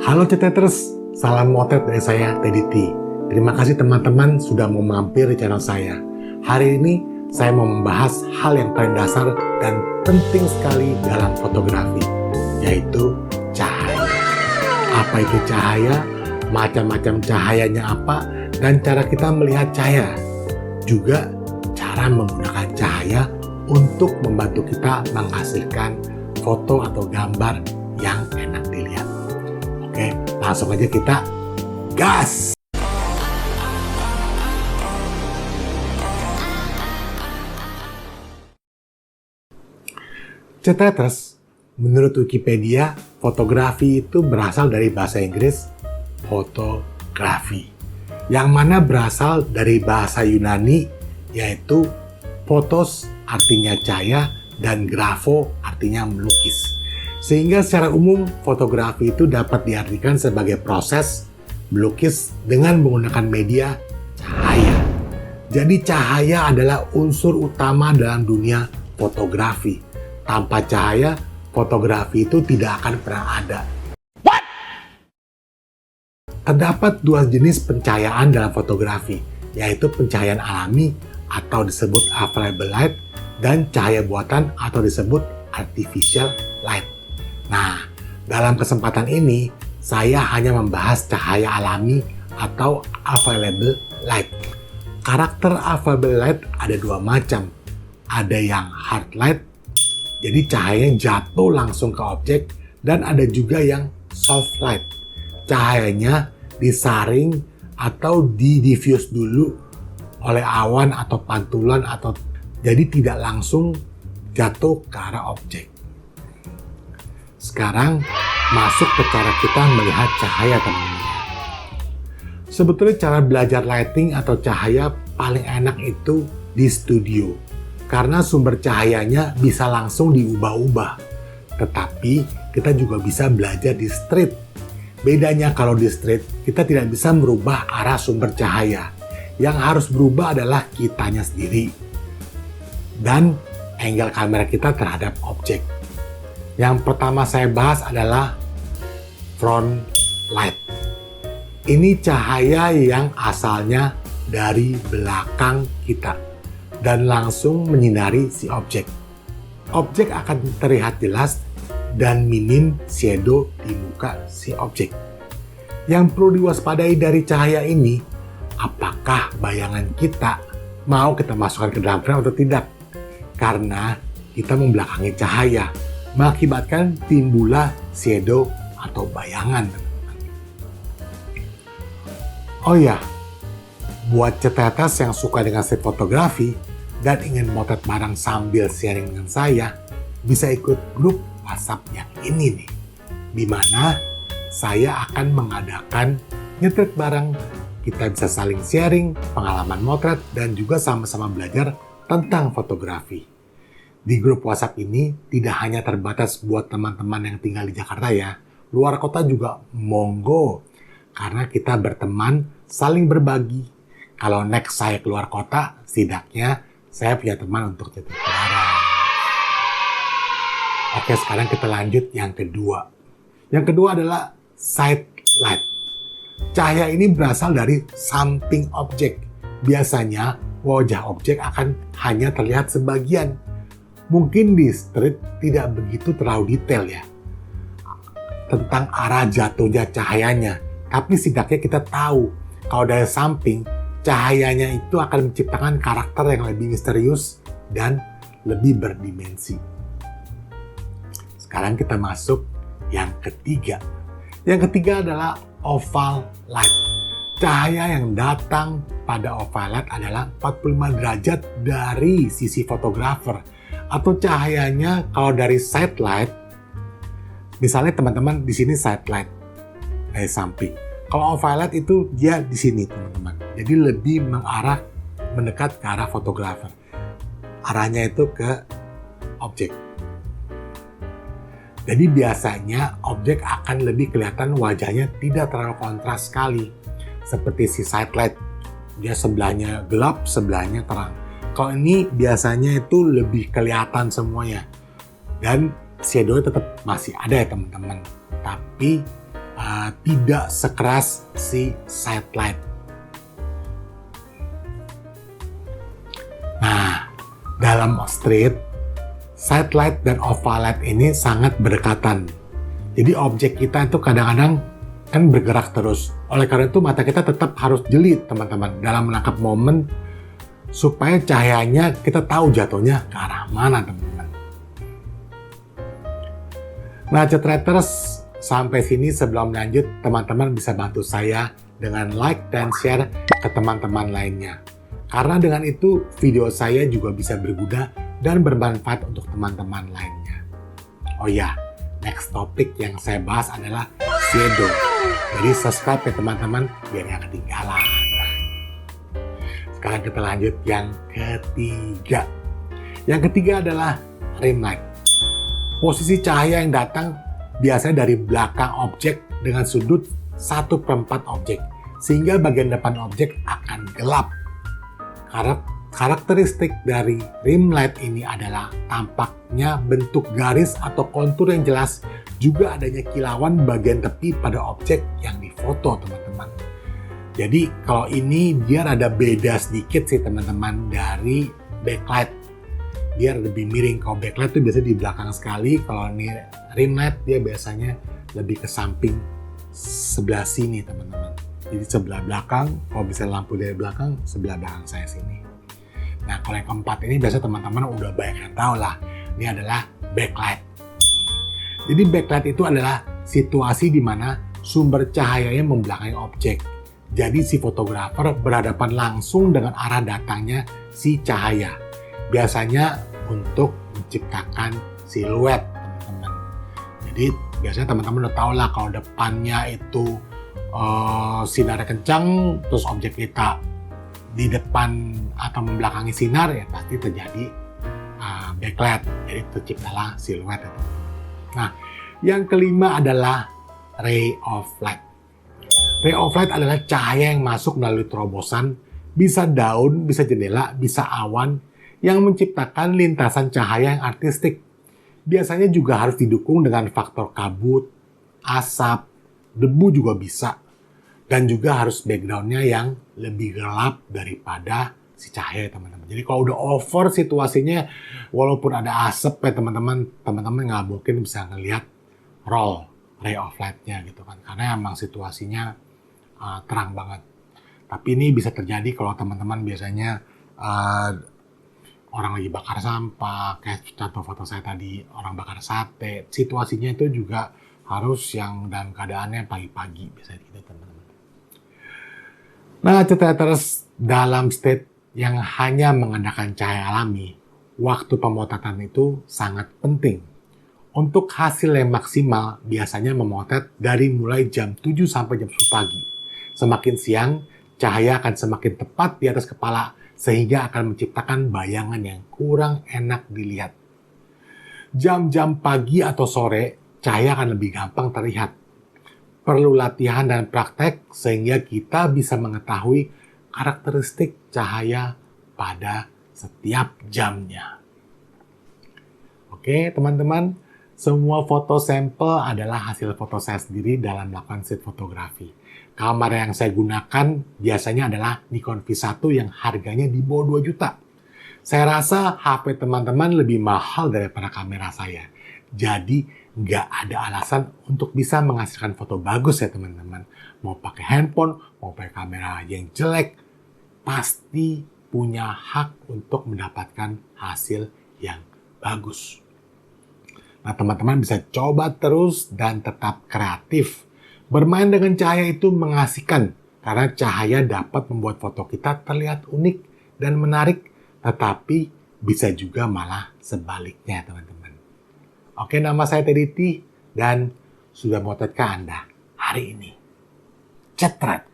Halo Ceteters, salam motret dari saya Teddy T. Terima kasih teman-teman sudah mau mampir di channel saya. Hari ini saya mau membahas hal yang paling dasar dan penting sekali dalam fotografi, yaitu cahaya. Apa itu cahaya, macam-macam cahayanya apa, dan cara kita melihat cahaya. Juga cara menggunakan cahaya untuk membantu kita menghasilkan foto atau gambar yang enak dilihat. Oke, langsung aja kita gas! Ceteters, menurut Wikipedia, fotografi itu berasal dari bahasa Inggris fotografi, yang mana berasal dari bahasa Yunani, yaitu photos artinya cahaya dan grafo artinya melukis. Sehingga secara umum fotografi itu dapat diartikan sebagai proses melukis dengan menggunakan media cahaya. Jadi cahaya adalah unsur utama dalam dunia fotografi. Tanpa cahaya, fotografi itu tidak akan pernah ada. What? Terdapat dua jenis pencahayaan dalam fotografi, yaitu pencahayaan alami atau disebut available light dan cahaya buatan atau disebut artificial light. Nah, dalam kesempatan ini saya hanya membahas cahaya alami atau available light. Karakter available light ada dua macam. Ada yang hard light, jadi cahayanya jatuh langsung ke objek, dan ada juga yang soft light. Cahayanya disaring atau di-diffuse dulu oleh awan atau pantulan, atau jadi tidak langsung jatuh ke arah objek. Sekarang masuk ke cara kita melihat cahaya, teman-teman. Sebetulnya cara belajar lighting atau cahaya paling enak itu di studio, karena sumber cahayanya bisa langsung diubah-ubah. Tetapi kita juga bisa belajar di street. Bedanya kalau di street, kita tidak bisa merubah arah sumber cahaya. Yang harus berubah adalah kitanya sendiri dan angle kamera kita terhadap objek. Yang pertama saya bahas adalah front light. Ini cahaya yang asalnya dari belakang kita dan langsung menyinari si objek. Objek akan terlihat jelas dan minim shadow di muka si objek. Yang perlu diwaspadai dari cahaya ini, apakah bayangan kita mau kita masukkan ke dalam frame atau tidak? Karena kita membelakangi cahaya, mengakibatkan timbullah shadow atau bayangan. Oh ya, buat cetetas yang suka dengan street fotografi dan ingin motret bareng sambil sharing dengan saya, bisa ikut grup WhatsApp yang ini nih, di mana saya akan mengadakan nyetret bareng. Kita bisa saling sharing pengalaman motret dan juga sama-sama belajar tentang fotografi. Di grup WhatsApp ini tidak hanya terbatas buat teman-teman yang tinggal di Jakarta ya, luar kota juga monggo, karena kita berteman saling berbagi. Kalau next saya keluar kota, setidaknya saya punya teman untuk cerita bareng. Oke, sekarang kita lanjut yang kedua. Yang kedua adalah side light. Cahaya ini berasal dari samping objek. Biasanya wajah objek akan hanya terlihat sebagian. Mungkin di street tidak begitu terlalu detail ya tentang arah jatuhnya cahayanya. Tapi setidaknya kita tahu kalau dari samping cahayanya itu akan menciptakan karakter yang lebih misterius dan lebih berdimensi. Sekarang kita masuk yang ketiga. Yang ketiga adalah oval light. Cahaya yang datang pada oval light adalah 45 derajat dari sisi fotografer. Atau cahayanya kalau dari side light, misalnya teman-teman di sini side light dari samping. Kalau oval light itu dia di sini teman-teman. Jadi lebih mendekat ke arah fotografer. Arahnya itu ke objek. Jadi biasanya objek akan lebih kelihatan wajahnya tidak terlalu kontras sekali. Seperti si side light, dia sebelahnya gelap, sebelahnya terang. Kalau ini biasanya itu lebih kelihatan semuanya. Dan shadow tetap masih ada ya teman-teman. Tapi tidak sekeras si side light. Nah, dalam street, side light dan oval light ini sangat berdekatan. Jadi objek kita itu kadang-kadang kan bergerak terus. Oleh karena itu mata kita tetap harus jeli teman-teman dalam menangkap momen supaya cahayanya kita tahu jatuhnya ke arah mana teman-teman. Nah Cetraters, sampai sini sebelum lanjut teman-teman bisa bantu saya dengan like dan share ke teman-teman lainnya. Karena dengan itu video saya juga bisa berguna dan bermanfaat untuk teman-teman lainnya. Oh ya, next topik yang saya bahas adalah shadow. Jadi subscribe ya teman-teman biar nggak ketinggalan. Sekarang kita lanjut yang ketiga. Yang ketiga adalah rim light. Posisi cahaya yang datang biasanya dari belakang objek dengan sudut 1/4 objek. Sehingga bagian depan objek akan gelap. Karakteristik dari rim light ini adalah tampaknya bentuk garis atau kontur yang jelas, juga adanya kilauan bagian tepi pada objek yang difoto teman-teman. Jadi kalau ini dia ada beda sedikit sih teman-teman dari backlight. Dia lebih miring. Kalau backlight itu biasanya di belakang sekali. Kalau ini rim light dia biasanya lebih ke samping sebelah sini teman-teman. Jadi sebelah belakang, kalau bisa lampu dari belakang, sebelah belakang saya sini. Nah kalau yang keempat ini biasanya teman-teman udah banyak yang tahu lah. Ini adalah backlight. Jadi backlight itu adalah situasi di mana sumber cahayanya membelakangi objek. Jadi si fotografer berhadapan langsung dengan arah datangnya si cahaya. Biasanya untuk menciptakan siluet, teman-teman. Jadi biasanya teman-teman udah tahu lah kalau depannya itu sinar kencang, terus objek kita di depan atau membelakangi sinar, ya pasti terjadi backlight. Jadi terciptalah siluet. Nah, yang kelima adalah ray of light. Ray of light adalah cahaya yang masuk melalui terobosan, bisa daun, bisa jendela, bisa awan, yang menciptakan lintasan cahaya yang artistik. Biasanya juga harus didukung dengan faktor kabut, asap, debu juga bisa. Dan juga harus background-nya yang lebih gelap daripada si cahaya teman-teman. Jadi kalau udah over situasinya, walaupun ada asap ya teman-teman nggak mungkin bisa ngelihat roll ray of light-nya gitu kan. Karena emang situasinya terang banget. Tapi ini bisa terjadi kalau teman-teman biasanya orang lagi bakar sampah, kayak contoh foto saya tadi, orang bakar sate. Situasinya itu juga harus yang dalam keadaannya pagi-pagi, biasanya gitu teman-teman. Nah, Cetraters, dalam state yang hanya mengandalkan cahaya alami, waktu pemotretan itu sangat penting. Untuk hasil yang maksimal, biasanya memotret dari mulai jam 7 sampai jam 10 pagi. Semakin siang, cahaya akan semakin tepat di atas kepala, sehingga akan menciptakan bayangan yang kurang enak dilihat. Jam-jam pagi atau sore, cahaya akan lebih gampang terlihat. Perlu latihan dan praktek, sehingga kita bisa mengetahui karakteristik cahaya pada setiap jamnya. Oke, teman-teman. Semua foto sampel adalah hasil foto saya sendiri dalam melakukan street fotografi. Kamera yang saya gunakan biasanya adalah Nikon V1 yang harganya di bawah 2 juta. Saya rasa HP teman-teman lebih mahal daripada kamera saya. Jadi nggak ada alasan untuk bisa menghasilkan foto bagus ya teman-teman. Mau pakai handphone, mau pakai kamera yang jelek, pasti punya hak untuk mendapatkan hasil yang bagus. Nah, teman-teman bisa coba terus dan tetap kreatif. Bermain dengan cahaya itu mengasihkan karena cahaya dapat membuat foto kita terlihat unik dan menarik, tetapi bisa juga malah sebaliknya, teman-teman. Oke, nama saya Teddy dan sudah motret ke Anda hari ini. Cetrat.